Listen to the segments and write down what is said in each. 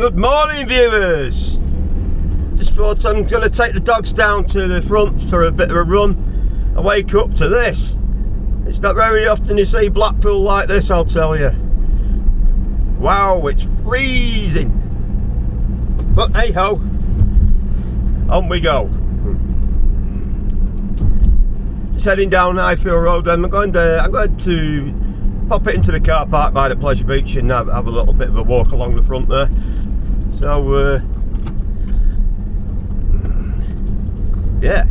Good morning, viewers. Just thought I'm going to take the dogs down to the front for a bit of a run and wake up to this. It's not very often you see Blackpool like this, I'll tell you. Wow, it's freezing. But hey ho, on we go. Just heading down Highfield Road. Then I'm going to pop it into the car park by the Pleasure Beach and have a little bit of a walk along the front there. So yeah,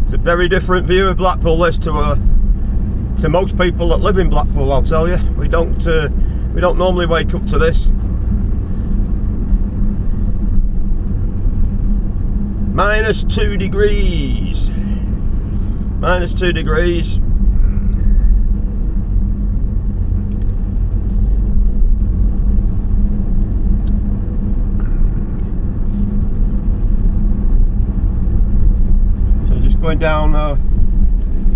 it's a very different view of Blackpool this to most people that live in Blackpool, I'll tell you. We don't normally wake up to this. -2 degrees. -2 degrees. So just going down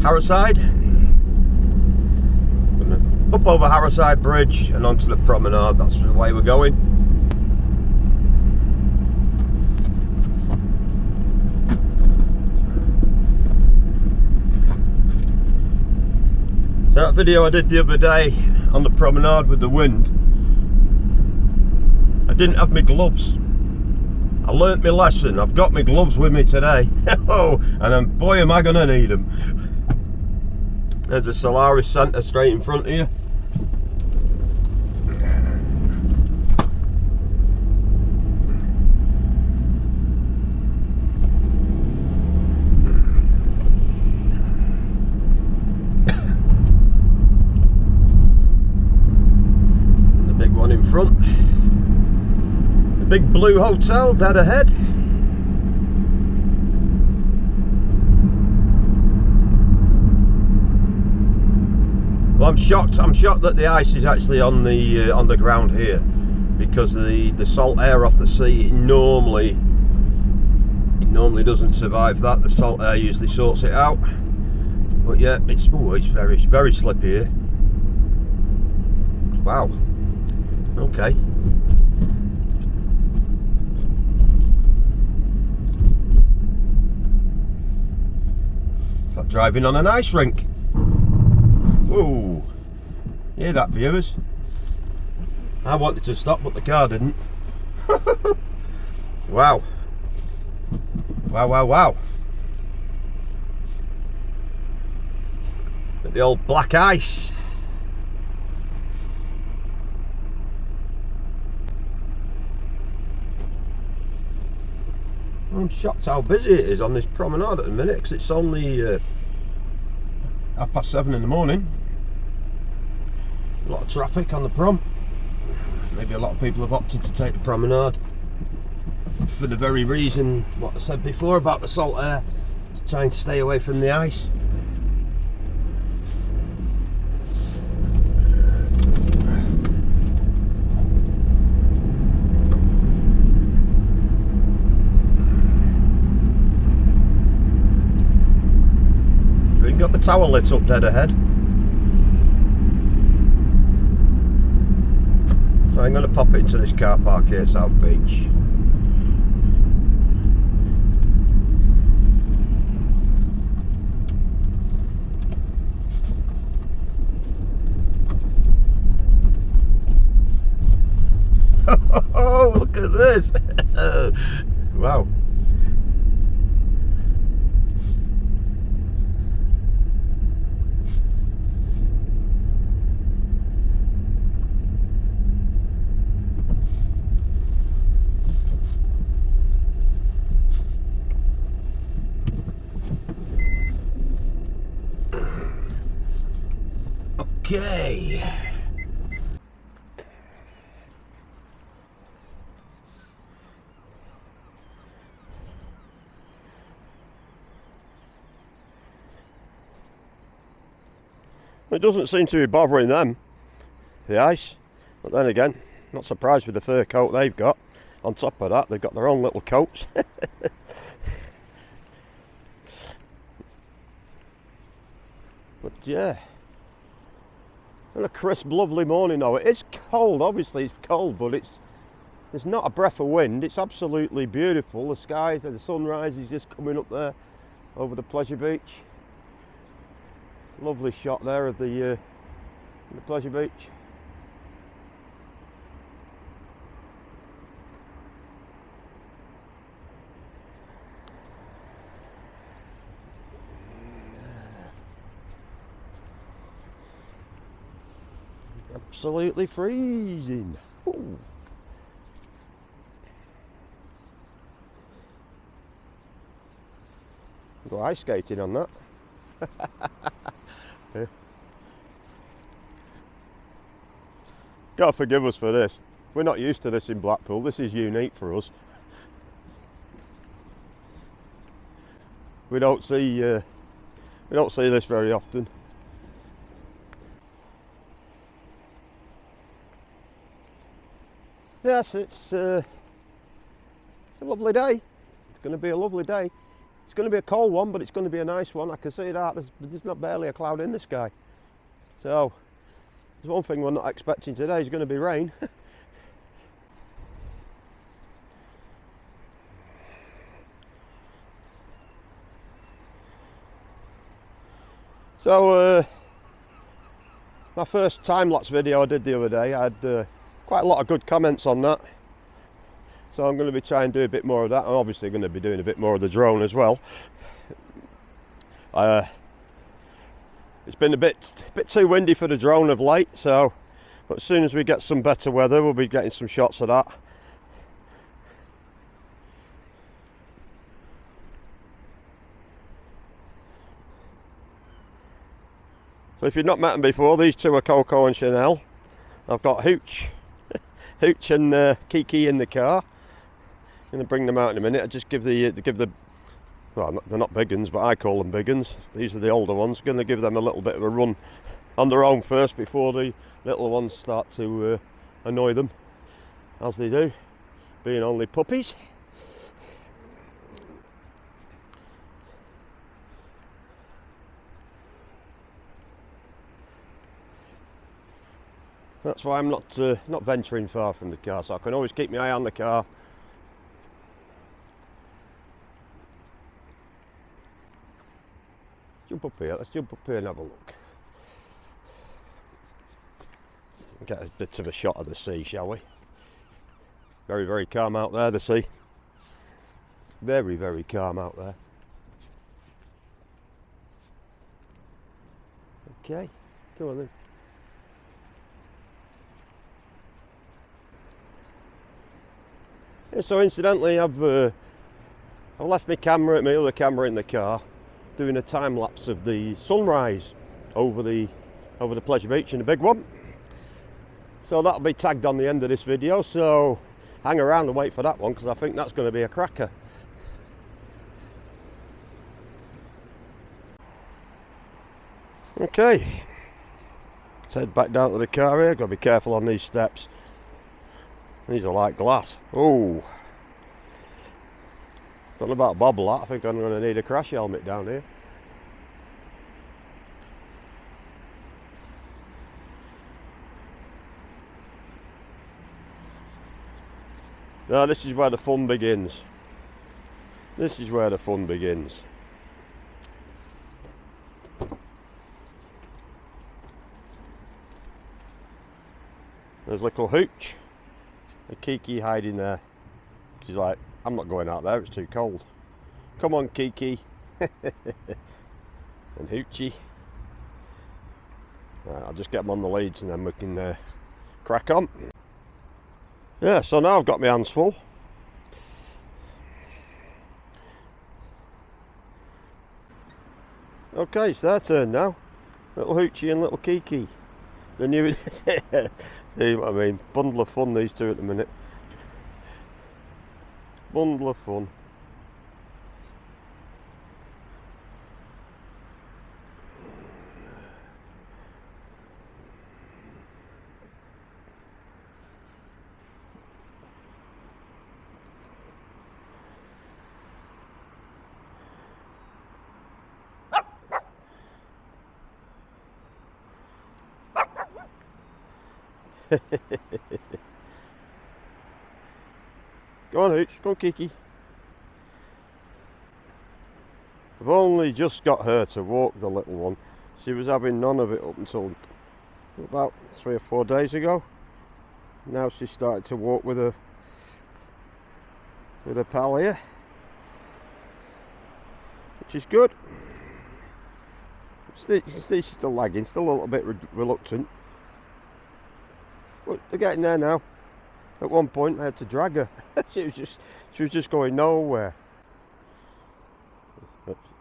Harrodside. Up over Harrodside Bridge and onto the promenade. That's the way we're going. So that video I did the other day on the promenade with the wind, I didn't have my gloves. I learnt my lesson. I've got my gloves with me today. Oh, and boy am I gonna need them. There's a Solaris Centre straight in front of you. The big one in front. The big blue hotel dead ahead. Well, I'm shocked that the ice is actually on the ground here, because the salt air off the sea normally doesn't survive that. The salt air usually sorts it out. But yeah, it's very slippy here. Wow. Okay. It's like driving on an ice rink. Whoa, hear that, viewers? I wanted to stop, but the car didn't. Wow. Wow. At the old black ice. I'm shocked how busy it is on this promenade at the minute, because it's only 7:30 in the morning. A lot of traffic on the prom. Maybe a lot of people have opted to take the promenade for the very reason what I said before about the salt air, trying to stay away from the ice. We've got the tower lit up dead ahead. So I'm going to pop it into this car park here, South Beach. Oh, look at this! Wow. Okay. It doesn't seem to be bothering them, the ice, but then again, not surprised with the fur coat they've got. On top of that, they've got their own little coats. But yeah, And a crisp, lovely morning though. It is cold, obviously it's cold, but there's not a breath of wind. It's absolutely beautiful. The skies, the sunrise is just coming up there over the pleasure beach. Lovely shot there of the pleasure beach. Absolutely freezing. Ooh. Go ice skating on that. Yeah. Gotta forgive us for this. We're not used to this in Blackpool. This is unique for us. We don't see this very often. Yes, it's a lovely day. It's going to be a lovely day. It's going to be a cold one, but it's going to be a nice one. I can see that. There's not barely a cloud in the sky. So, there's one thing we're not expecting today is going to be rain. So, my first time-lapse video I did the other day, I had quite a lot of good comments on that. So I'm going to be trying to do a bit more of that. I'm obviously going to be doing a bit more of the drone as well. It's been a bit too windy for the drone of late, so but as soon as we get some better weather, we'll be getting some shots of that. So if you've not met them before, these two are Coco and Chanel. I've got Hooch and Kiki in the car. I'm going to bring them out in a minute. I just give the well, they're not big uns, but I call them big uns. These are the older ones. Going to give them a little bit of a run on their own first before the little ones start to annoy them, as they do, being only puppies. That's why I'm not venturing far from the car, so I can always keep my eye on the car. Jump up here, let's jump up here and have a look. Get a bit of a shot of the sea, shall we? Very, very calm out there, the sea. Very, very calm out there. Okay, come on then. Yeah, so incidentally, I've left my other camera in the car, doing a time lapse of the sunrise over the pleasure beach in the big one. So that'll be tagged on the end of this video, so hang around and wait for that one, because I think that's going to be a cracker. Okay, let's head back down to the car here. Got to be careful on these steps. These are like glass. Oh, don't know about bobble that. I think I'm going to need a crash helmet down here. Now this is where the fun begins. This is where the fun begins. There's little Hooch. A Kiki hiding there. She's like, I'm not going out there, it's too cold. Come on, Kiki. And Hoochie. Right, I'll just get them on the leads and then we can crack on. Yeah, so now I've got my hands full. Okay, it's their turn now. Little Hoochie and little Kiki. The new see what I mean? Bundle of fun, these two at the minute. Bundle of fun. Go on, Hooch. Go on, Kiki. I've only just got her to walk the little one. She was having none of it up until about 3 or 4 days ago. Now she's started to walk with her pal here, which is good. You can see she's still lagging, still a little bit reluctant, but they're getting there now. At one point I had to drag her. she was just going nowhere.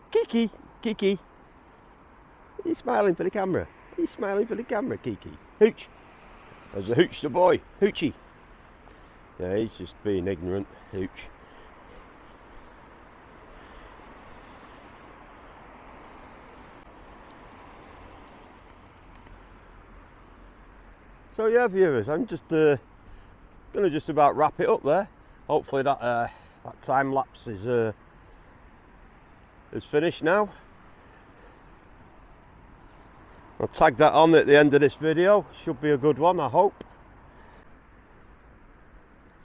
Kiki, Kiki, are you smiling for the camera? Are you smiling for the camera, Kiki? Hooch. There's a Hooch the boy, Hoochie. Yeah, he's just being ignorant, Hooch. So yeah, viewers, I'm just gonna just about wrap it up there. Hopefully that time lapse is finished now. I'll tag that on at the end of this video. Should be a good one, I hope.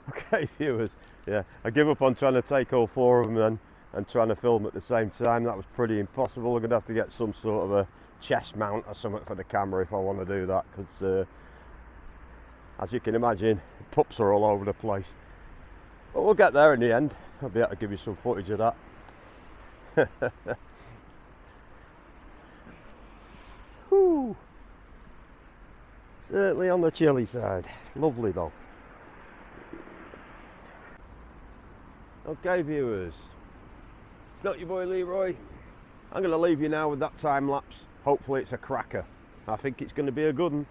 Okay, viewers. Yeah, I give up on trying to take all 4 of them then and trying to film at the same time. That was pretty impossible. I'm gonna have to get some sort of a chest mount or something for the camera if I want to do that, because as you can imagine, pups are all over the place. But we'll get there in the end. I'll be able to give you some footage of that. Whew. Certainly on the chilly side. Lovely though. Okay, viewers, it's not your boy Leroy. I'm going to leave you now with that time lapse. Hopefully it's a cracker. I think it's going to be a good one.